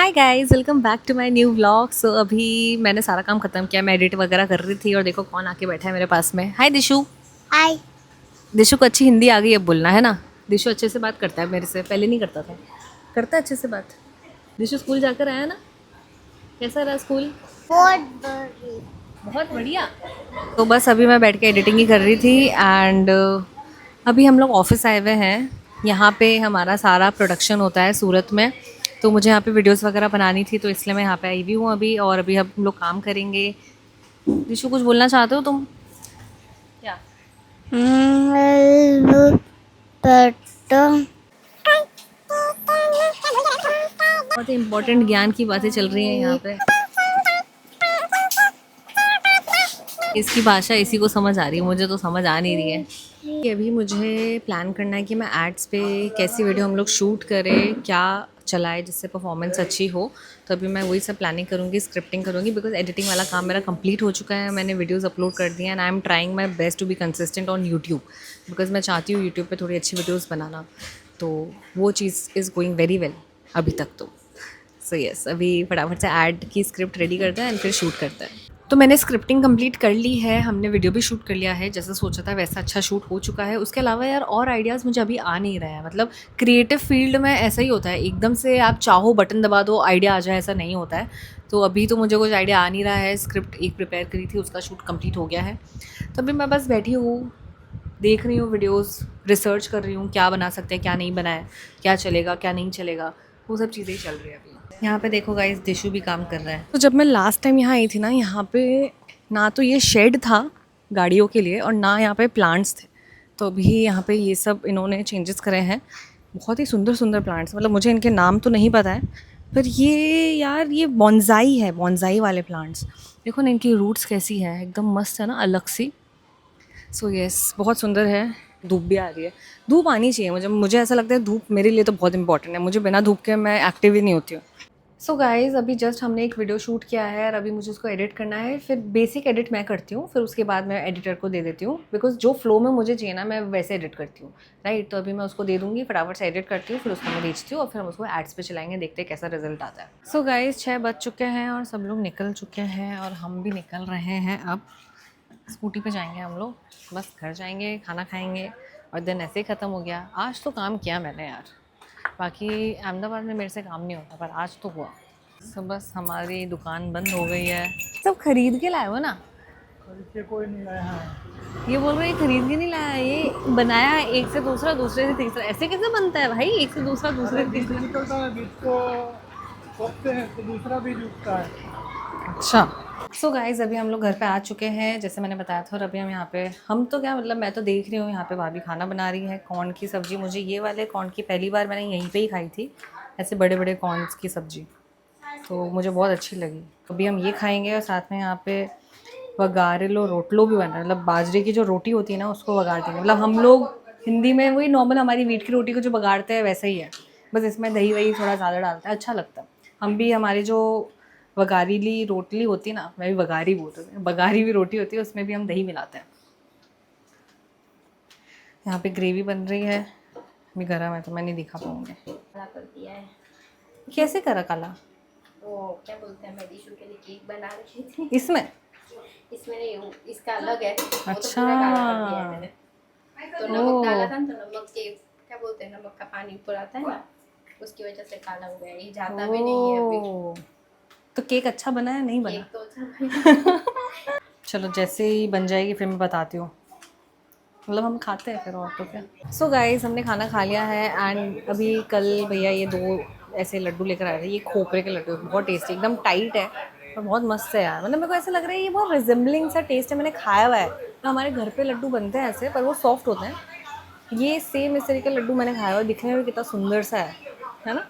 Hi guys, welcome back to my new vlog. So अभी मैंने सारा काम ख़त्म किया, मैं एडिट वगैरह कर रही थी और देखो कौन आके बैठा है मेरे पास में। हाय दिशु। हाय। दिशु को अच्छी हिंदी आ गई अब बोलना, है ना। दिशु अच्छे से बात करता है मेरे से, पहले नहीं करता था, करता है अच्छे से बात। दिशु स्कूल जाकर आया ना, कैसा रहा स्कूल? बहुत बड़ी। बहुत बढ़िया। तो बस अभी मैं बैठ के एडिटिंग ही कर रही थी एंड अभी हम लोग ऑफिस आए हुए हैं। यहाँ पे हमारा सारा प्रोडक्शन होता है सूरत में, तो मुझे यहाँ पे वीडियोस वगैरह बनानी थी, तो इसलिए मैं यहाँ पे आई हुई हूँ अभी। और अभी हम लोग काम करेंगे। दिशु कुछ बोलना चाहते हो तुम? क्या? बहुत ही इम्पोर्टेंट ज्ञान की बातें चल रही हैं यहाँ पे। इसकी भाषा इसी को समझ आ रही है, मुझे तो समझ आ नहीं रही है। कि अभी मुझे प्लान करना है कि मैं एड्स पे कैसी वीडियो हम लोग शूट करें, क्या चलाए जिससे परफॉर्मेंस अच्छी हो। तो अभी मैं वही सब प्लानिंग करूँगी, स्क्रिप्टिंग करूँगी, बिकॉज एडिटिंग वाला काम मेरा कंप्लीट हो चुका है। मैंने वीडियोस अपलोड कर दिए and I am trying my best to be consistent on YouTube, because मैं चाहती हूँ यूट्यूब पे थोड़ी अच्छी वीडियोस बनाना। तो वो चीज़ इज़ गोइंग वेरी वेल अभी तक तो। सो यस, अभी फटाफट से ऐड की स्क्रिप्ट रेडी करते हैं एंड फिर शूट करते हैं। तो मैंने स्क्रिप्टिंग कंप्लीट कर ली है, हमने वीडियो भी शूट कर लिया है, जैसा सोचा था वैसा अच्छा शूट हो चुका है। उसके अलावा यार और आइडियाज़ मुझे अभी आ नहीं रहा है। मतलब क्रिएटिव फील्ड में ऐसा ही होता है, एकदम से आप चाहो बटन दबा दो आइडिया आ जाए, ऐसा नहीं होता है। तो अभी तो मुझे कुछ आइडिया आ नहीं रहा है। स्क्रिप्ट एक प्रिपेयर करी थी, उसका शूट कंप्लीट हो गया है। तो अभी मैं बस बैठी हूँ, देख रही हूँ वीडियोस, रिसर्च कर रही हूँ क्या बना सकते हैं, क्या नहीं बनाए, क्या चलेगा क्या नहीं चलेगा, वो सब चीज़ें चल रही है अभी। यहाँ पे देखो गाइस, दिशु भी काम कर रहा है। तो जब मैं लास्ट टाइम यहाँ आई थी ना, यहाँ पे ना तो ये शेड था गाड़ियों के लिए और ना यहाँ पे प्लांट्स थे। तो अभी यहाँ पे ये सब इन्होंने चेंजेस करे हैं। बहुत ही सुंदर सुंदर प्लांट्स, मतलब मुझे इनके नाम तो नहीं पता है, पर ये यार ये बॉन्जाई है, बॉन्जाई वाले प्लांट्स। देखो ना इनकी रूट्स कैसी है, एकदम मस्त है ना, अलग सी। सो येस, बहुत सुंदर है। धूप भी आ रही है, धूप आनी चाहिए मुझे, मुझे ऐसा लगता है धूप मेरे लिए तो बहुत इंपॉर्टेंट है। मुझे बिना धूप के मैं एक्टिव ही नहीं होती हूँ। सो गाइज़, अभी जस्ट हमने एक वीडियो शूट किया है और अभी मुझे उसको एडिट करना है। फिर बेसिक एडिट मैं करती हूँ, फिर उसके बाद मैं एडिटर को दे देती हूँ, बिकॉज जो फ्लो में मुझे चाहिए ना मैं वैसे एडिट करती हूँ, राइट। तो अभी मैं उसको दे दूँगी, फटाफट से एडिट करती हूँ, फिर उसको मैं भेजती हूँ और फिर हम उसको एड्स पे चलाएंगे, देखते हैं कैसा रिजल्ट आता है। सो गाइज़, 6 बज चुके हैं और सब लोग निकल चुके हैं और हम भी निकल रहे हैं। अब स्कूटी पे जाएंगे हम लोग, बस घर जाएंगे, खाना खाएंगे और दिन ऐसे ही ख़त्म हो गया। आज तो काम किया मैंने यार, बाकी अहमदाबाद में मेरे से काम नहीं होता, पर आज तो हुआ। तो बस हमारी दुकान बंद हो गई है। सब खरीद के लाए हो ना? खरीद के कोई नहीं लाया है। ये बोल रहे हैं खरीद के नहीं लाया, ये बनाया है एक से दूसरा, दूसरे से तीसरा। ऐसे कैसे बनता है भाई, एक से दूसरा, दूसरे से बीज तीसरा? निकलता है, बीज को रोपते हैं तो दूसरा बीज उगता है। अच्छा। सो गाइज़, अभी हम लोग घर पे आ चुके हैं, जैसे मैंने बताया था। और अभी हम यहाँ पे, हम तो क्या मतलब, मैं तो देख रही हूँ यहाँ पे भाभी खाना बना रही है, कॉर्न की सब्ज़ी। मुझे ये वाले कॉर्न की पहली बार मैंने यहीं पे ही खाई थी, ऐसे बड़े बड़े कॉर्नस की सब्ज़ी, तो मुझे बहुत अच्छी लगी। अभी हम ये खाएंगे और साथ में यहाँ पे वगारेलो रोटलो भी बन रहा है। मतलब बाजरे की जो रोटी होती है ना, उसको वगारते हैं। मतलब हम लोग हिंदी में वही नॉर्मल हमारी वीट की रोटी को जो बगाड़ते हैं वैसा ही है, बस इसमें दही वही थोड़ा ज़्यादा डालते हैं, अच्छा लगता है। हम भी हमारी जो वगारीली रोटली होती है ना, मैं भी वगारी बोलती हूँ, बगारी हुई रोटी होती है, उसमें भी हम दही मिलाते हैं। यहाँ पे ग्रेवी बन रही है, अभी गर्म है तो मैं नहीं दिखा पाऊँगी। काला कर दिया है। कैसे करा काला? वो क्या बोलते हैं, मैं दिशु के लिए केक बना रही थी। इसमें? इसमें नहीं, इसका अलग है। वो तो अच्छा। पूरा काला कर दिया है मैंने। तो नमक डाला था, तो नमक के क्या बोलते हैं, नमक का पानी ऊपर आता है ना, उसकी वजह से काला हो गया। ये जाता भी नहीं है अभी। तो केक अच्छा बना है नहीं बना? केक तो अच्छा चलो जैसे ही बन जाएगी फिर मैं बताती हूँ, मतलब हम खाते हैं फिर, और तो क्या। सो गाइस, हमने खाना खा लिया है एंड अभी कल भैया ये 2 ऐसे लड्डू लेकर आए थे। ये खोपरे के लड्डू, बहुत टेस्टी, एकदम टाइट है और बहुत मस्त है यार। मतलब मेरे को ऐसा लग रहा है ये बहुत रिजेंबलिंग सा टेस्ट है, मैंने खाया हुआ है। तो हमारे घर पे लड्डू बनते हैं ऐसे, पर वो सॉफ्ट होते हैं। ये सेम इस तरह का लड्डू मैंने खाया हुआ है, दिखने में कितना सुंदर सा है ना।